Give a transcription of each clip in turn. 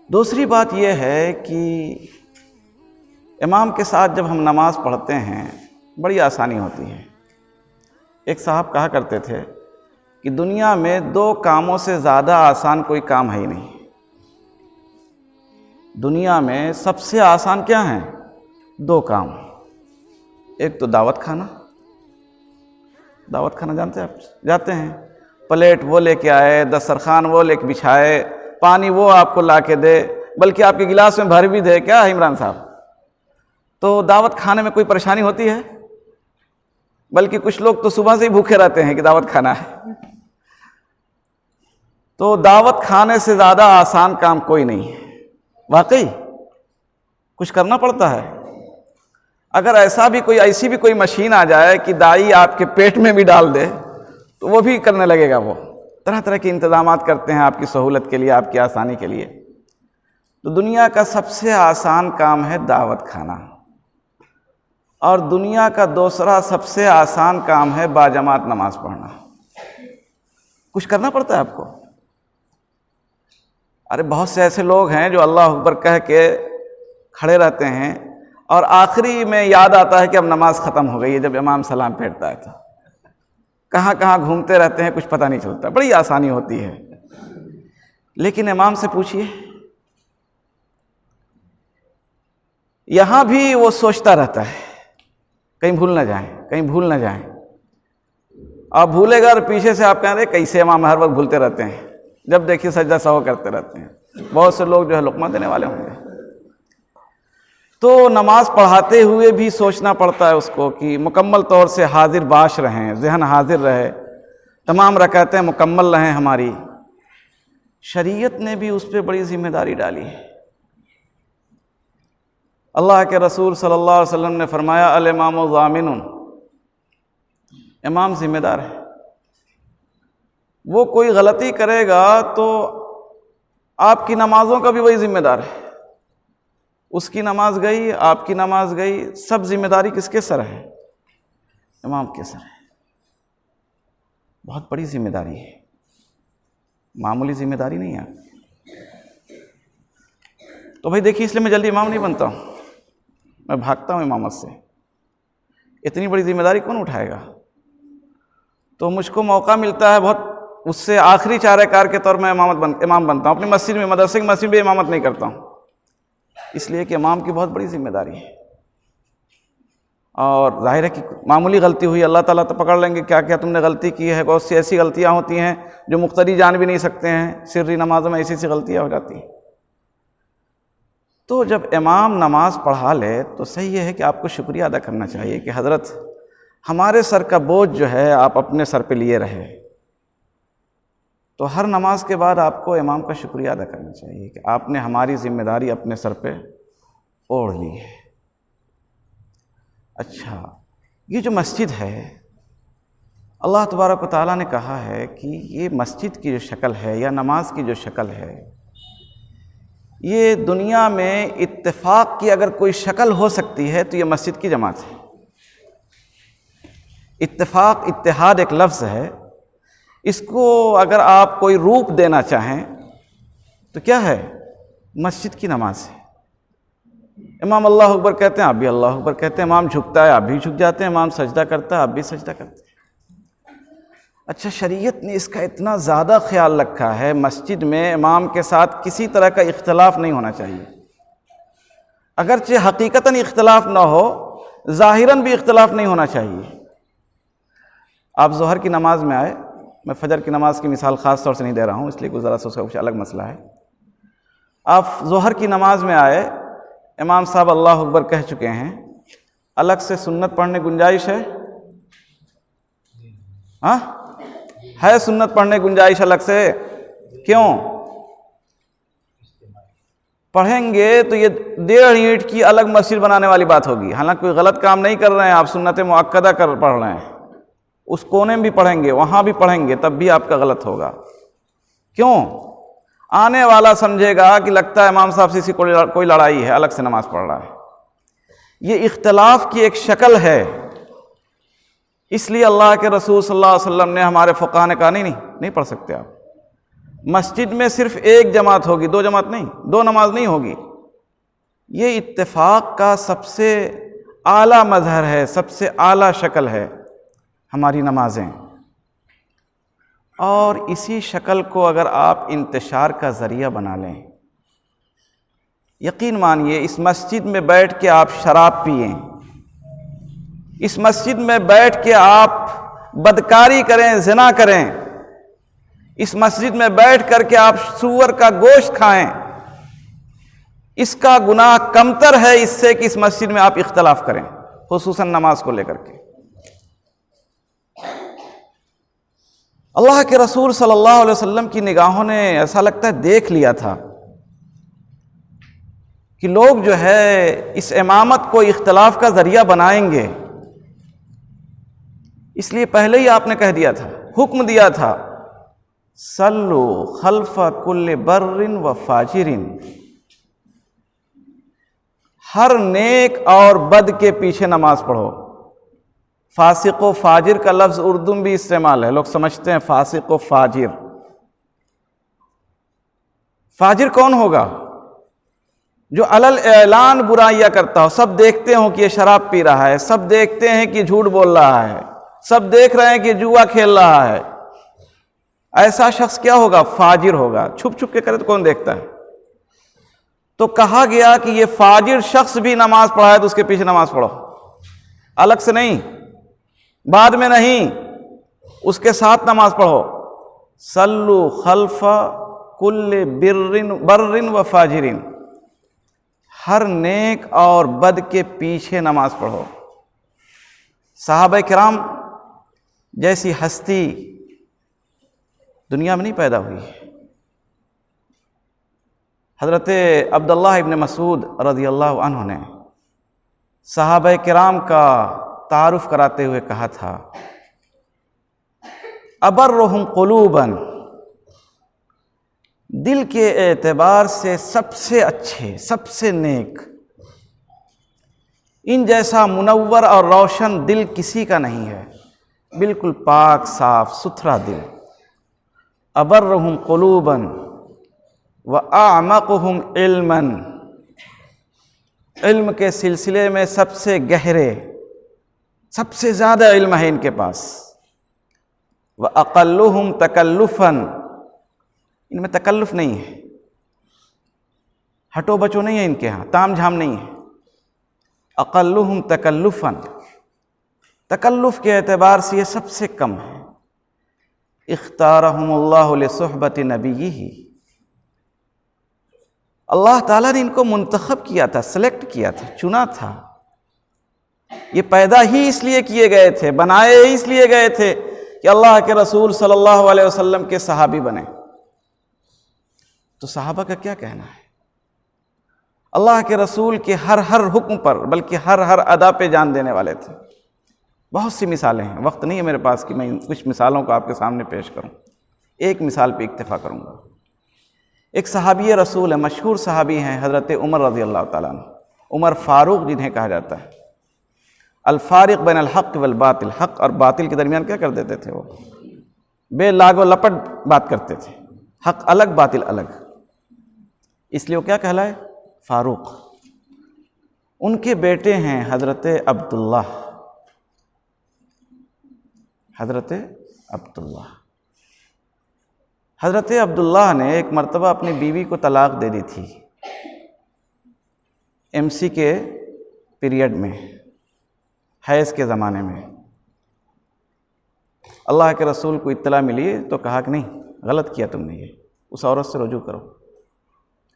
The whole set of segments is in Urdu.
دوسری بات یہ ہے کہ امام کے ساتھ جب ہم نماز پڑھتے ہیں بڑی آسانی ہوتی ہے۔ ایک صاحب کہا کرتے تھے کہ دنیا میں 2 کاموں سے زیادہ آسان کوئی کام ہے ہی نہیں۔ دنیا میں سب سے آسان کیا ہیں؟ 2 کام۔ ایک تو دعوت کھانا جانتے ہیں آپ؟ جاتے ہیں، پلیٹ وہ لے کے آئے، دسترخوان وہ لے کے بچھائے، پانی وہ آپ کو لا کے دے، بلکہ آپ کے گلاس میں بھر بھی دے۔ کیا ہے عمران صاحب؟ تو دعوت کھانے میں کوئی پریشانی ہوتی ہے؟ بلکہ کچھ لوگ تو صبح سے ہی بھوکے رہتے ہیں کہ دعوت کھانا ہے۔ تو دعوت کھانے سے زیادہ آسان کام کوئی نہیں ہے۔ واقعی کچھ کرنا پڑتا ہے۔ اگر ایسی بھی کوئی مشین آ جائے کہ دائی آپ کے پیٹ میں بھی ڈال دے تو وہ بھی کرنے لگے گا۔ وہ طرح طرح کے انتظامات کرتے ہیں آپ کی سہولت کے لیے، آپ کی آسانی کے لیے۔ تو دنیا کا سب سے آسان کام ہے دعوت کھانا، اور دنیا کا دوسرا سب سے آسان کام ہے باجماعت نماز پڑھنا۔ کچھ کرنا پڑتا ہے آپ کو۔ ارے بہت سے ایسے لوگ ہیں جو اللہ اکبر کہہ کے کھڑے رہتے ہیں اور آخری میں یاد آتا ہے کہ اب نماز ختم ہو گئی ہے، جب امام سلام پھیرتا ہے تو کہاں کہاں گھومتے رہتے ہیں، کچھ پتہ نہیں چلتا۔ بڑی آسانی ہوتی ہے۔ لیکن امام سے پوچھئے، یہاں بھی وہ سوچتا رہتا ہے کہیں بھول نہ جائیں۔ آپ بھولے گا اور پیچھے سے آپ کہیں رہے کیسے امام ہر وقت بھولتے رہتے ہیں، جب دیکھیے سجدہ سہو کرتے رہتے ہیں۔ بہت سے لوگ جو ہے لقمہ دینے والے ہوں گے۔ تو نماز پڑھاتے ہوئے بھی سوچنا پڑتا ہے اس کو کہ مکمل طور سے حاضر باش رہیں، ذہن حاضر رہے، تمام رکعتیں مکمل رہیں ہماری۔ شریعت نے بھی اس پہ بڑی ذمہ داری ڈالی ہے۔ اللہ کے رسول صلی اللہ علیہ وسلم نے فرمایا الامام ضامن، امام ذمہ دار ہے۔ وہ کوئی غلطی کرے گا تو آپ کی نمازوں کا بھی وہی ذمہ دار ہے۔ اس کی نماز گئی، آپ کی نماز گئی، سب ذمہ داری کس کے سر ہے؟ امام کے سر ہے۔ بہت بڑی ذمہ داری ہے، معمولی ذمہ داری نہیں ہے۔ تو بھائی دیکھیے، اس لیے میں جلدی امام نہیں بنتا ہوں، میں بھاگتا ہوں امامت سے۔ اتنی بڑی ذمہ داری کون اٹھائے گا؟ تو مجھ کو موقع ملتا ہے بہت، اس سے آخری چارہ کار کے طور میں امام بنتا ہوں۔ اپنی مسجد میں، مدرسے کی مسجد میں امامت نہیں کرتا ہوں، اس لیے کہ امام کی بہت بڑی ذمہ داری ہے۔ اور ظاہر ہے کہ معمولی غلطی ہوئی، اللہ تعالیٰ تو پکڑ لیں گے، کیا کیا تم نے غلطی کی ہے۔ بہت سی ایسی غلطیاں ہوتی ہیں جو مقتدی جان بھی نہیں سکتے ہیں، سری نمازوں میں ایسی غلطیاں ہو جاتی ہیں۔ تو جب امام نماز پڑھا لے تو صحیح یہ ہے کہ آپ کو شکریہ ادا کرنا چاہیے کہ حضرت ہمارے سر کا بوجھ جو ہے آپ اپنے سر پہ لیے رہے۔ تو ہر نماز کے بعد آپ کو امام کا شکریہ ادا کرنا چاہیے کہ آپ نے ہماری ذمہ داری اپنے سر پہ اوڑھ لی ہے۔ اچھا، یہ جو مسجد ہے، اللہ تبارک و تعالیٰ نے کہا ہے کہ یہ مسجد کی جو شکل ہے یا نماز کی جو شکل ہے، یہ دنیا میں اتفاق کی اگر کوئی شکل ہو سکتی ہے تو یہ مسجد کی جماعت ہے۔ اتفاق، اتحاد ایک لفظ ہے، اس کو اگر آپ کوئی روپ دینا چاہیں تو کیا ہے؟ مسجد کی نماز ہے۔ امام اللہ اکبر کہتے ہیں، آپ بھی اللہ اکبر کہتے ہیں۔ امام جھکتا ہے، آپ بھی جھک جاتے ہیں۔ امام سجدہ کرتا ہے، آپ بھی سجدہ کرتے ہیں۔ اچھا، شریعت نے اس کا اتنا زیادہ خیال رکھا ہے، مسجد میں امام کے ساتھ کسی طرح کا اختلاف نہیں ہونا چاہیے۔ اگرچہ حقیقتاً اختلاف نہ ہو، ظاہراً بھی اختلاف نہیں ہونا چاہیے۔ آپ ظہر کی نماز میں آئے، میں فجر کی نماز کی مثال خاص طور سے نہیں دے رہا ہوں، اس لیے ذرا سا اس کا کچھ الگ مسئلہ ہے۔ آپ ظہر کی نماز میں آئے، امام صاحب اللہ اکبر کہہ چکے ہیں، الگ سے سنت پڑھنے گنجائش ہے؟ ہاں ہے سنت پڑھنے گنجائش الگ سے؟ کیوں؟ پڑھیں گے تو یہ 1.5 اینٹ کی الگ مسجد بنانے والی بات ہوگی۔ حالانکہ کوئی غلط کام نہیں کر رہے ہیں آپ، سنت مؤکدہ پڑھ رہے ہیں، اس کونے میں بھی پڑھیں گے، وہاں بھی پڑھیں گے، تب بھی آپ کا غلط ہوگا۔ کیوں؟ آنے والا سمجھے گا کہ لگتا ہے امام صاحب سے کوئی لڑائی ہے، الگ سے نماز پڑھ رہا ہے۔ یہ اختلاف کی ایک شکل ہے، اس لیے اللہ کے رسول صلی اللہ علیہ وسلم نے، ہمارے فقہاء نے کہا نہیں پڑھ سکتے آپ، مسجد میں صرف ایک جماعت ہوگی، 2 جماعت نہیں، 2 نماز نہیں ہوگی۔ یہ اتفاق کا سب سے اعلیٰ مظہر ہے، سب سے اعلیٰ شکل ہے ہماری نمازیں، اور اسی شکل کو اگر آپ انتشار کا ذریعہ بنا لیں، یقین مانیے اس مسجد میں بیٹھ کے آپ شراب پئیں، اس مسجد میں بیٹھ کے آپ بدکاری کریں، زنا کریں، اس مسجد میں بیٹھ کر کے آپ سور کا گوشت کھائیں، اس کا گناہ کمتر ہے اس سے کہ اس مسجد میں آپ اختلاف کریں، خصوصاً نماز کو لے کر کے۔ اللہ کے رسول صلی اللہ علیہ وسلم کی نگاہوں نے ایسا لگتا ہے دیکھ لیا تھا کہ لوگ جو ہے اس امامت کو اختلاف کا ذریعہ بنائیں گے، اس لیے پہلے ہی آپ نے کہہ دیا تھا، حکم دیا تھا، صلو خلف کل بر و فاجر، ہر نیک اور بد کے پیچھے نماز پڑھو۔ فاسق و فاجر کا لفظ اردو میں بھی استعمال ہے، لوگ سمجھتے ہیں فاسق و فاجر۔ فاجر کون ہوگا؟ جو علل اعلان برائیاں کرتا ہو، سب دیکھتے ہوں کہ یہ شراب پی رہا ہے، سب دیکھتے ہیں کہ جھوٹ بول رہا ہے، سب دیکھ رہے ہیں کہ جوا کھیل رہا ہے، ایسا شخص کیا ہوگا؟ فاجر ہوگا۔ چھپ چھپ کے کرے تو کون دیکھتا ہے؟ تو کہا گیا کہ یہ فاجر شخص بھی نماز پڑھائے تو اس کے پیچھے نماز پڑھو، الگ سے نہیں، بعد میں نہیں، اس کے ساتھ نماز پڑھو۔ صلو خلف کل بر و فاجر، ہر نیک اور بد کے پیچھے نماز پڑھو۔ صحابہ کرام جیسی ہستی دنیا میں نہیں پیدا ہوئی۔ حضرت عبداللہ ابن مسعود رضی اللہ عنہ نے صحابہ کرام کا تعارف کراتے ہوئے کہا تھا، ابرہم قلوبا، دل کے اعتبار سے سب سے اچھے، سب سے نیک، ان جیسا منور اور روشن دل کسی کا نہیں ہے، بالکل پاک صاف ستھرا دل۔ ابرہم قلوبا واعمقہم علما، علم کے سلسلے میں سب سے گہرے، سب سے زیادہ علم ہے ان کے پاس۔ واقلہم تکلفا، ان میں تکلف نہیں ہے، ہٹو بچو نہیں ہے ان کے ہاں، تام جھام نہیں ہے۔ اقلہم تکلفا، تکلف کے اعتبار سے یہ سب سے کم ہے۔ اختارہم اللہ لصحبت نبیہ، اللہ تعالیٰ نے ان کو منتخب کیا تھا، سلیکٹ کیا تھا، چنا تھا۔ یہ پیدا ہی اس لیے کیے گئے تھے، بنائے ہی اس لیے گئے تھے کہ اللہ کے رسول صلی اللہ علیہ وسلم کے صحابی بنے۔ تو صحابہ کا کیا کہنا ہے؟ اللہ کے رسول کے ہر حکم پر، بلکہ ہر ادا پہ جان دینے والے تھے۔ بہت سی مثالیں ہیں، وقت نہیں ہے میرے پاس کہ میں کچھ مثالوں کو آپ کے سامنے پیش کروں، ایک مثال پہ اکتفا کروں گا۔ ایک صحابی رسول ہے، مشہور صحابی ہیں حضرت عمر رضی اللہ تعالیٰ عنہ، عمر فاروق جنہیں کہا جاتا ہے۔ الفارق بین الحق والباطل، حق اور باطل کے درمیان کیا کر دیتے تھے؟ وہ بے لاگ و لپٹ بات کرتے تھے، حق الگ باطل الگ، اس لیے وہ کیا کہلائے؟ فاروق۔ ان کے بیٹے ہیں حضرت عبداللہ، حضرت عبداللہ۔ حضرت عبداللہ نے ایک مرتبہ اپنی بیوی کو طلاق دے دی تھی، MC کے پیریڈ میں، حیض کے زمانے میں۔ اللہ کے رسول کو اطلاع ملی تو کہا کہ نہیں، غلط کیا تم نے، یہ اس عورت سے رجوع کرو۔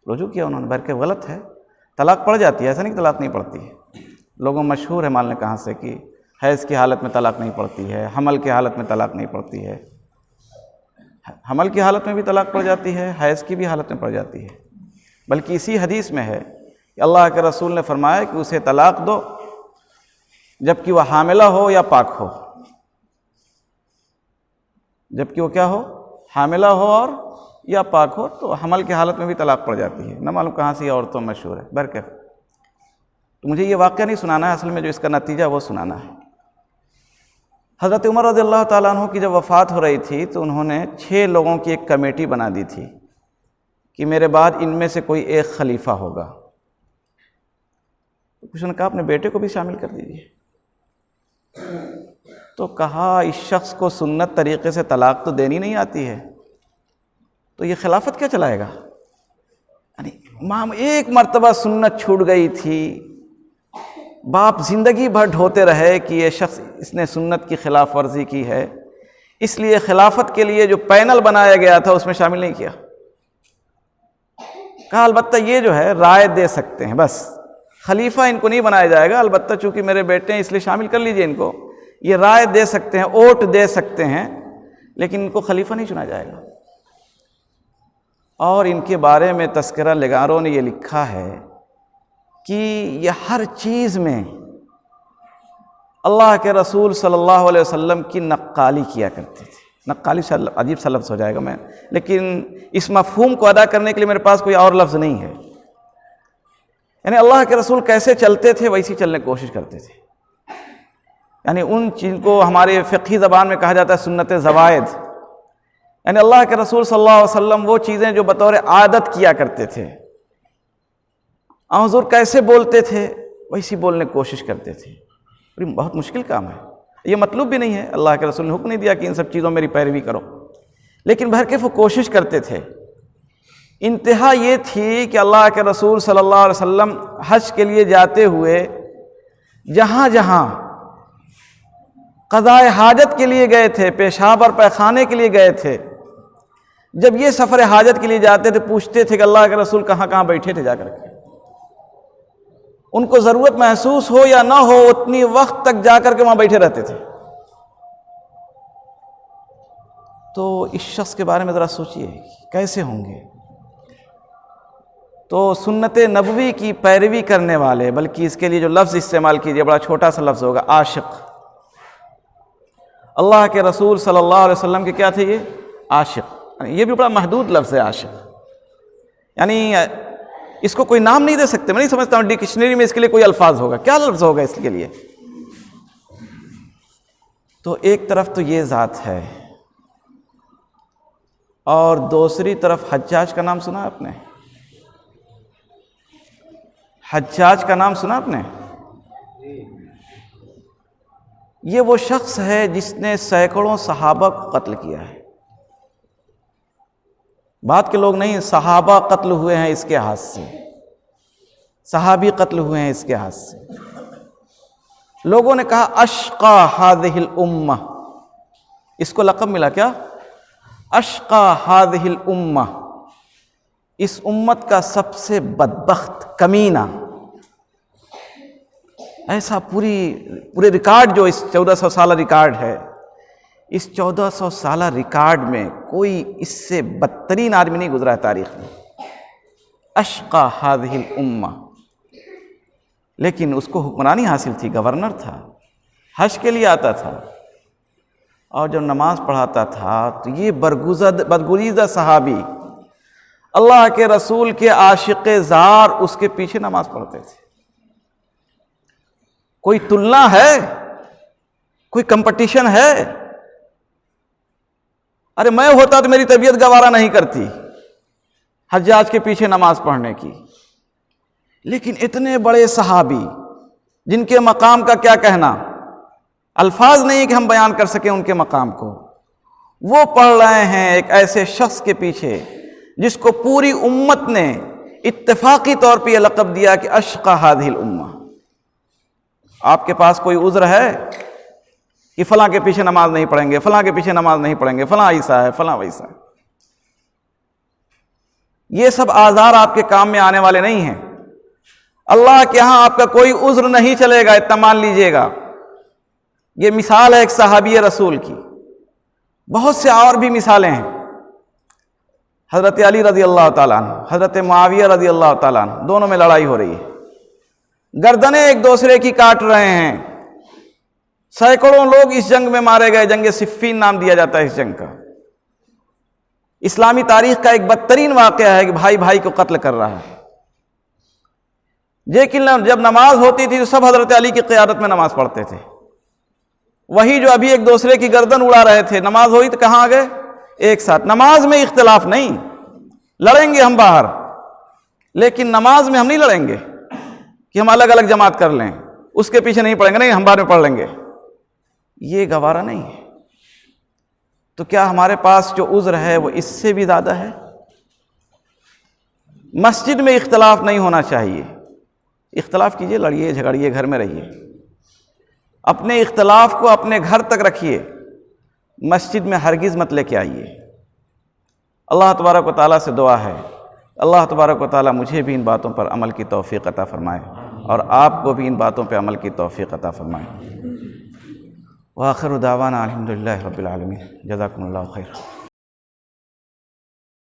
رجوع کیا انہوں نے، بلکہ غلط ہے، طلاق پڑ جاتی ہے، ایسا نہیں کہ طلاق نہیں پڑتی ہے۔ لوگوں مشہور ہے مالنے کہاں سے کہ حیض کی حالت میں طلاق نہیں پڑتی ہے، حمل کی حالت میں طلاق نہیں پڑتی ہے۔ حمل کی حالت میں بھی طلاق پڑ جاتی ہے، حیض کی بھی حالت میں پڑ جاتی ہے، بلکہ اسی حدیث میں ہے کہ اللہ کے رسول نے فرمایا کہ اسے طلاق دو جبکہ وہ حاملہ ہو یا پاک ہو، جبکہ وہ کیا ہو؟ حاملہ ہو اور یا پاک ہو۔ تو حمل کی حالت میں بھی طلاق پڑ جاتی ہے، نہ معلوم کہاں سے یہ عورتوں مشہور ہے۔ برکت تو مجھے یہ واقعہ نہیں سنانا ہے، اصل میں جو اس کا نتیجہ وہ سنانا ہے۔ حضرت عمر رضی اللہ تعالیٰ عنہ کی جب وفات ہو رہی تھی تو انہوں نے 6 لوگوں کی ایک کمیٹی بنا دی تھی کہ میرے بعد ان میں سے کوئی ایک خلیفہ ہوگا. کچھ نے کہا اپنے بیٹے کو بھی شامل کر دیجیے. تو کہا اس شخص کو سنت طریقے سے طلاق تو دینی نہیں آتی ہے تو یہ خلافت کیا چلائے گا؟ یعنی مام ایک مرتبہ سنت چھوٹ گئی تھی، باپ زندگی بھر ڈھوتے رہے کہ یہ شخص اس نے سنت کی خلاف ورزی کی ہے، اس لیے خلافت کے لیے جو پینل بنایا گیا تھا اس میں شامل نہیں کیا. کہا البتہ یہ جو ہے رائے دے سکتے ہیں، بس خلیفہ ان کو نہیں بنایا جائے گا، البتہ چونکہ میرے بیٹے ہیں اس لیے شامل کر لیجئے ان کو، یہ رائے دے سکتے ہیں، ووٹ دے سکتے ہیں، لیکن ان کو خلیفہ نہیں چنا جائے گا. اور ان کے بارے میں تذکرہ نگاروں نے یہ لکھا ہے کہ یہ ہر چیز میں اللہ کے رسول صلی اللہ علیہ وسلم کی نقالی کیا کرتے تھے. نقالی عجیب سا لفظ ہو جائے گا میں، لیکن اس مفہوم کو ادا کرنے کے لیے میرے پاس کوئی اور لفظ نہیں ہے. یعنی اللہ کے رسول کیسے چلتے تھے ویسی چلنے کی کوشش کرتے تھے. یعنی ان چیز کو ہمارے فقہی زبان میں کہا جاتا ہے سنت زوائد. یعنی اللہ کے رسول صلی اللہ علیہ وسلم وہ چیزیں جو بطور عادت کیا کرتے تھے، حضور کیسے بولتے تھے ویسی بولنے کی کوشش کرتے تھے. بہت مشکل کام ہے، یہ مطلوب بھی نہیں ہے، اللہ کے رسول نے حکم نہیں دیا کہ ان سب چیزوں میری پیروی کرو، لیکن بہرکیف وہ کوشش کرتے تھے. انتہا یہ تھی کہ اللہ کے رسول صلی اللہ علیہ وسلم حج کے لیے جاتے ہوئے جہاں جہاں قضاء حاجت کے لیے گئے تھے، پیشاب اور پیخانے کے لیے گئے تھے، جب یہ سفر حاجت کے لیے جاتے تھے پوچھتے تھے کہ اللہ کے رسول کہاں کہاں بیٹھے تھے جا کر کے. ان کو ضرورت محسوس ہو یا نہ ہو اتنی وقت تک جا کر کے وہاں بیٹھے رہتے تھے. تو اس شخص کے بارے میں ذرا سوچئے کیسے ہوں گے. تو سنت نبوی کی پیروی کرنے والے، بلکہ اس کے لیے جو لفظ استعمال کیجئے بڑا چھوٹا سا لفظ ہوگا، عاشق. اللہ کے رسول صلی اللہ علیہ وسلم کے کیا تھے یہ؟ عاشق. یہ بھی بڑا محدود لفظ ہے عاشق. یعنی اس کو کوئی نام نہیں دے سکتے، میں نہیں سمجھتا ہوں ڈکشنری میں اس کے لیے کوئی الفاظ ہوگا. کیا لفظ ہوگا اس کے لیے؟ تو ایک طرف تو یہ ذات ہے، اور دوسری طرف حجاج کا نام سنا آپ نے؟ حجاج کا نام سنا آپ نے؟ یہ وہ شخص ہے جس نے سینکڑوں صحابہ کو قتل کیا ہے. بات کے لوگ نہیں، صحابہ قتل ہوئے ہیں اس کے ہاتھ سے، صحابی قتل ہوئے ہیں اس کے ہاتھ سے. لوگوں نے کہا اشقا ہذہ الامہ، اس کو لقب ملا کیا؟ اشقا ہذہ الامہ، اس امت کا سب سے بدبخت کمینہ. ایسا پورے ریکارڈ جو اس 1400 سالہ ریکارڈ ہے، اس 1400 سالہ ریکارڈ میں کوئی اس سے بدترین آدمی نہیں گزرا ہے تاریخ میں. اشقا ہذہ الامہ. لیکن اس کو حکمرانی حاصل تھی، گورنر تھا، حج کے لیے آتا تھا، اور جب نماز پڑھاتا تھا تو یہ بدگریزہ صحابی اللہ کے رسول کے عاشق زار اس کے پیچھے نماز پڑھتے تھے. کوئی تلنا ہے؟ کوئی کمپٹیشن ہے؟ ارے میں ہوتا تو میری طبیعت گوارا نہیں کرتی حجاج کے پیچھے نماز پڑھنے کی. لیکن اتنے بڑے صحابی جن کے مقام کا کیا کہنا، الفاظ نہیں کہ ہم بیان کر سکیں ان کے مقام کو، وہ پڑھ رہے ہیں ایک ایسے شخص کے پیچھے جس کو پوری امت نے اتفاقی طور پہ یہ لقب دیا کہ اشقا ہذہ الامہ. آپ کے پاس کوئی عذر ہے کہ فلاں کے پیچھے نماز نہیں پڑھیں گے، فلاں کے پیچھے نماز نہیں پڑھیں گے، فلاں ایسا ہے، فلاں ویسا ہے؟ یہ سب آزار آپ کے کام میں آنے والے نہیں ہیں. اللہ کے ہاں آپ کا کوئی عذر نہیں چلے گا، اتنا مان لیجئے گا. یہ مثال ہے ایک صحابی رسول کی، بہت سے اور بھی مثالیں ہیں. حضرت علی رضی اللہ تعالیٰ عنہ، حضرت معاویہ رضی اللہ تعالیٰ عنہ، دونوں میں لڑائی ہو رہی ہے، گردنیں ایک دوسرے کی کاٹ رہے ہیں. سینکڑوں لوگ اس جنگ میں مارے گئے، جنگ صفین نام دیا جاتا ہے اس جنگ کا. اسلامی تاریخ کا ایک بدترین واقعہ ہے کہ بھائی بھائی کو قتل کر رہا ہے. لیکن جب نماز ہوتی تھی تو سب حضرت علی کی قیادت میں نماز پڑھتے تھے. وہی جو ابھی ایک دوسرے کی گردن اڑا رہے تھے، نماز ہوئی تو کہاں آ گئے؟ ایک ساتھ۔ نماز میں اختلاف نہیں، لڑیں گے ہم باہر، لیکن نماز میں ہم نہیں لڑیں گے کہ ہم الگ الگ جماعت کر لیں، اس کے پیچھے نہیں پڑیں گے، نہیں ہم بعد میں پڑھ لیں گے، یہ گوارا نہیں ہے۔ تو کیا ہمارے پاس جو عذر ہے وہ اس سے بھی زیادہ ہے؟ مسجد میں اختلاف نہیں ہونا چاہیے، اختلاف کیجئے، لڑیے جھگڑیے، گھر میں رہیے، اپنے اختلاف کو اپنے گھر تک رکھیے، مسجد میں ہرگز مت لے کے آئیے۔ اللہ تبارک و تعالیٰ سے دعا ہے، اللہ تبارک و تعالیٰ مجھے بھی ان باتوں پر عمل کی توفیق عطا فرمائے اور آپ کو بھی ان باتوں پہ عمل کی توفیق عطا فرمائے۔ وآخر دعوانا الحمدللہ رب العالمین۔ جزاکم اللہ خیر۔